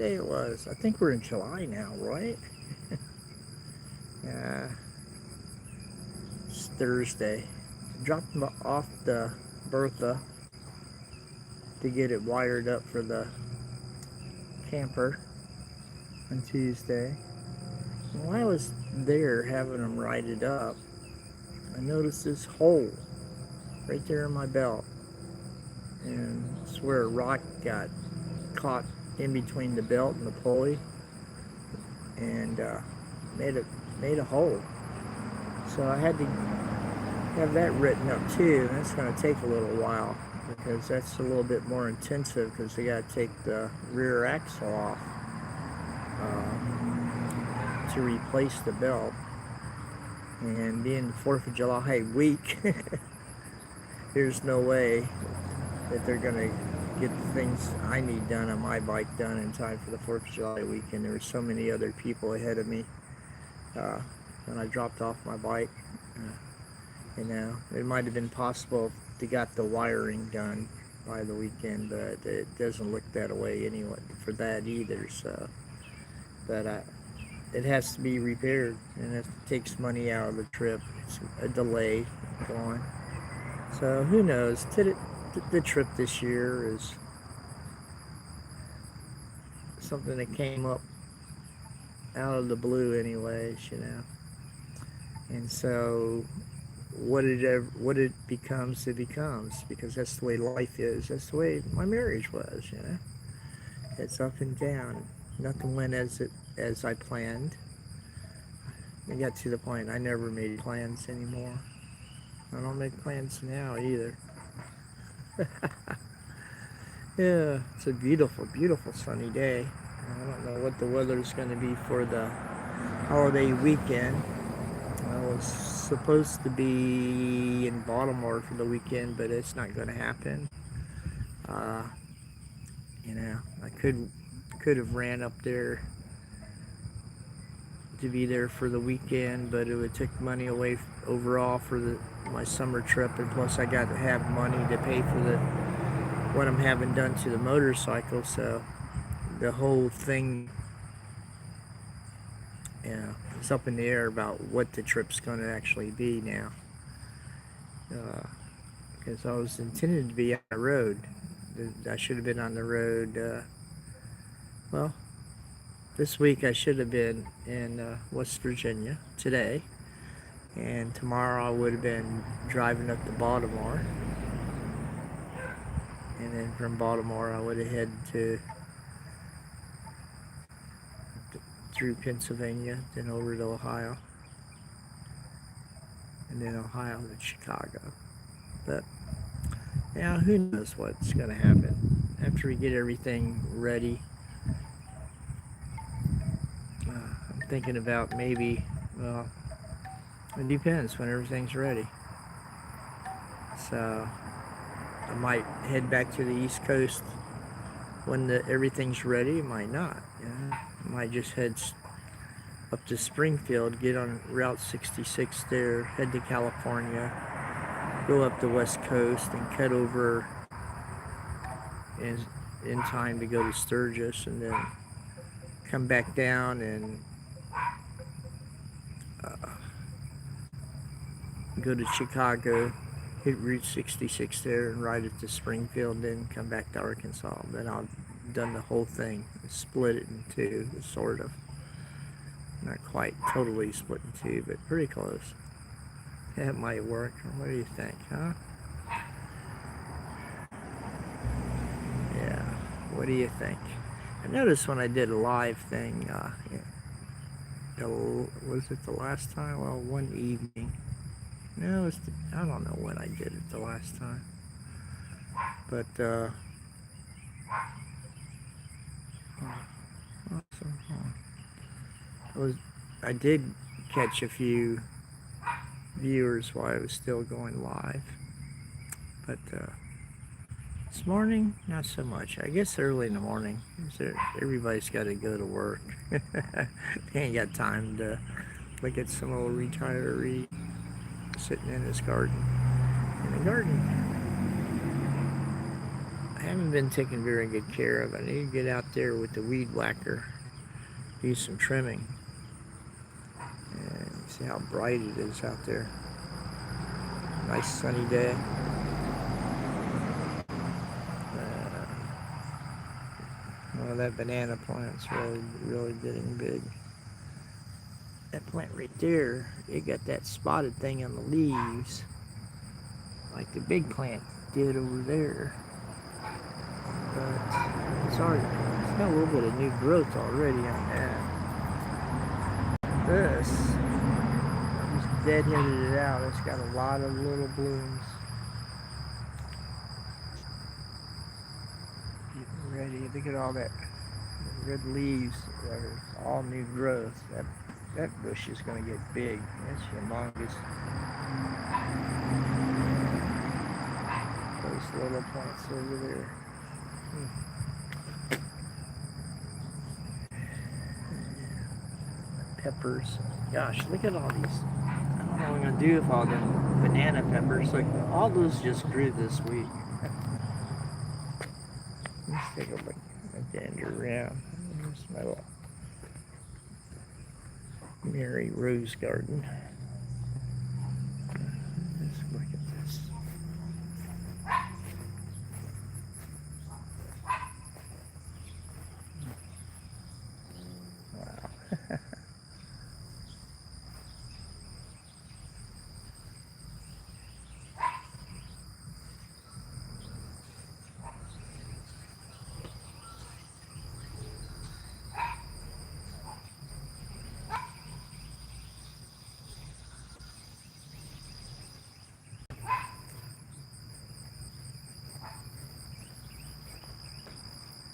day it was. I think we're in July now, right? Yeah, it's Thursday. Dropped off the Bertha to get it wired up for the camper on Tuesday. And while I was there having them write it up, I noticed this hole right there in my belt. And it's where a rock got caught in between the belt and the pulley and made a hole. So I had to have that written up too, and that's going to take a little while because that's a little bit more intensive because they got to take the rear axle off to replace the belt. And being the 4th of July week, there's no way that they're going to get the things I need done on my bike done in time for the 4th of July weekend. There were so many other people ahead of me when I dropped off my bike. It might have been possible if they got the wiring done by the weekend, but it doesn't look that way anyway for that either. So, but it has to be repaired, and it takes money out of the trip. It's a delay going. So who knows? The trip this year is something that came up out of the blue anyways, And so what it becomes, because that's the way life is. That's the way my marriage was, It's up and down. Nothing went as I planned. I got to the point I never made plans anymore. I don't make plans now either. Yeah, it's a beautiful, beautiful sunny day. I don't know what the weather's going to be for the holiday weekend. I was supposed to be in Baltimore for the weekend, but it's not going to happen. I could have ran up there to be there for the weekend, but it would take money away overall for my summer trip, and plus I got to have money to pay for what I'm having done to the motorcycle. So the whole thing, it's up in the air about what the trip's going to actually be now. Because I was intended to be on the road. I should have been on the road. This week I should have been in West Virginia today. And tomorrow I would have been driving up to Baltimore. And then from Baltimore I would have headed through Pennsylvania, then over to Ohio, and then Ohio to Chicago. But who knows what's going to happen after we get everything ready. I'm thinking about maybe, it depends when everything's ready. So I might head back to the East Coast when everything's ready. It might not. I might just head up to Springfield, get on Route 66 there, head to California, go up the West Coast, and cut over in time to go to Sturgis, and then come back down and go to Chicago, hit Route 66 there, and ride it to Springfield, then come back to Arkansas. Then I'll done the whole thing, split it in two, sort of. Not quite totally split in two, but pretty close. That might work. What do you think, huh? Yeah, what do you think? I noticed when I did a live thing, was it the last time? Well, one evening. No, I don't know when I did it the last time. But, awesome. I did catch a few viewers while I was still going live. But, this morning, not so much. I guess early in the morning. Everybody's got to go to work. They ain't got time to look at some old retiree sitting in his garden. In the garden, I haven't been taking very good care of. I need to get out there with the weed whacker, do some trimming, and see how bright it is out there. Nice sunny day. Well, that banana plant's really getting big. That plant right there, it got that spotted thing on the leaves, like the big plant did over there. But it's got a little bit of new growth already on that. This, I just deadheaded it out. It's got a lot of little blooms. Getting ready. Look at all that red leaves that are all new growth. That bush is going to get big. That's humongous. Those little plants over there. Peppers. Gosh, look at all these. I don't know what I'm going to do with all them banana peppers. Like, all those just grew this week. Let's take a look. Gander around. Here's my little Mary Rose garden. Let's look at this. Wow.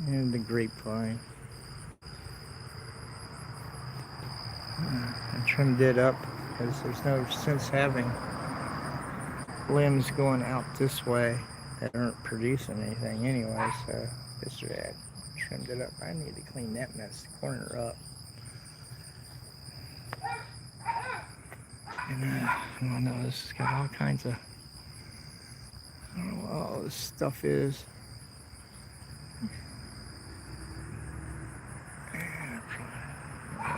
And the grapevine. I trimmed it up because there's no sense having limbs going out this way that aren't producing anything anyway, so yesterday I trimmed it up. I need to clean that mess corner up. And oh no, this has got all kinds of, I don't know what all this stuff is.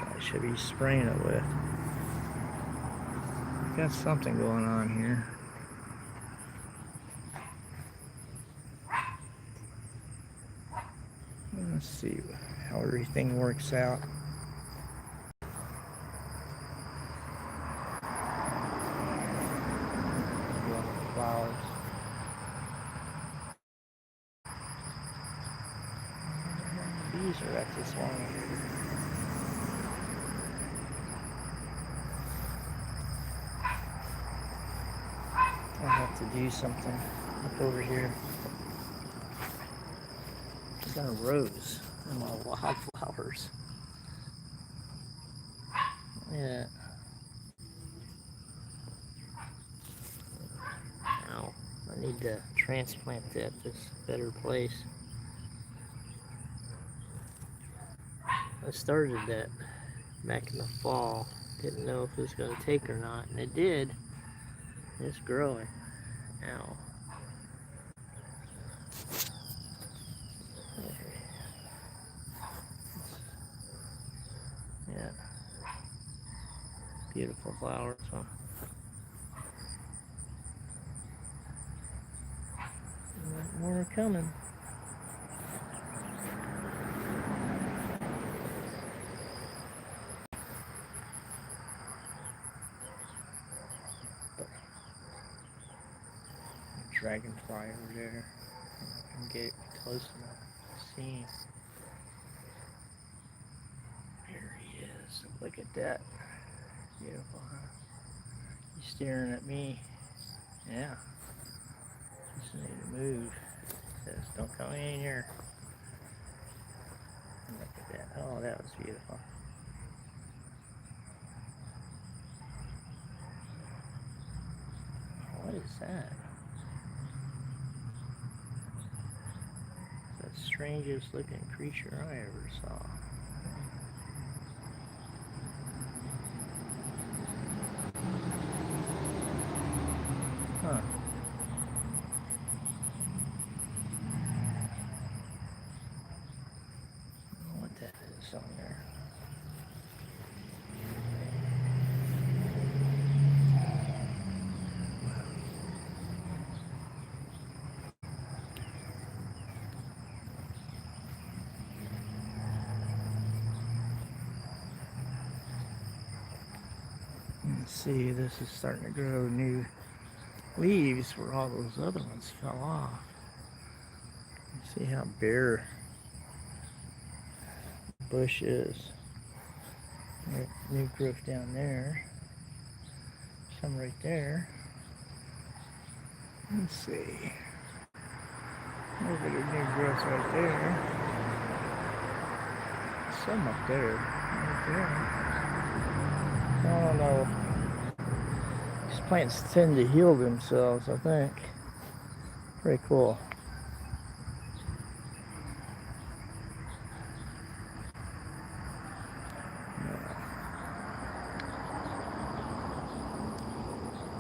I should be spraying it with. Got something going on here. Let's see how everything works out. Flowers. Bees are at this one. I have to do something up over here. I got a rose and my wildflowers. Yeah. Now I need to transplant that to a better place. I started that back in the fall. Didn't know if it was going to take or not, and it did. It's growing. Ow. Yeah. Beautiful flowers, huh? More are coming. Dragonfly over there. I can get close enough to see him. There he is. Look at that. Beautiful, huh? He's staring at me. Yeah. Just need to move. Says, don't come in here. Look at that. Oh, that was beautiful. What is that? The strangest looking creature I ever saw. Huh. dogs on there. Let's see, this is starting to grow new leaves where all those other ones fell off. See how bare the bush is. New growth down there. Some right there. Let's see. A little bit of new growth right there. Some up there. Right there. I don't know. These plants tend to heal themselves, I think. Pretty cool.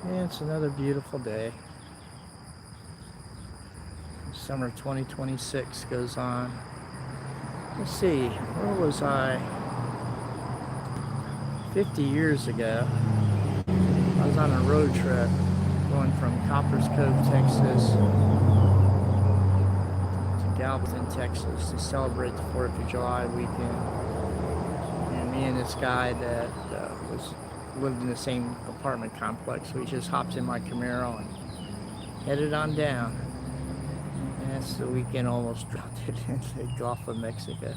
Yeah, it's another beautiful day. Summer 2026 goes on. Let's see, where was I? 50 years ago, I was on a road trip going from Coppers Cove, Texas to Galveston, Texas to celebrate the 4th of July weekend. And me and this guy that lived in the same apartment complex, we just hopped in my Camaro and headed on down. And that's the weekend almost dropped it into the Gulf of Mexico.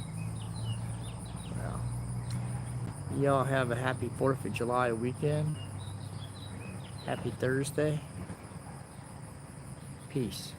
Well, y'all have a happy 4th of July weekend. Happy Thursday. Peace.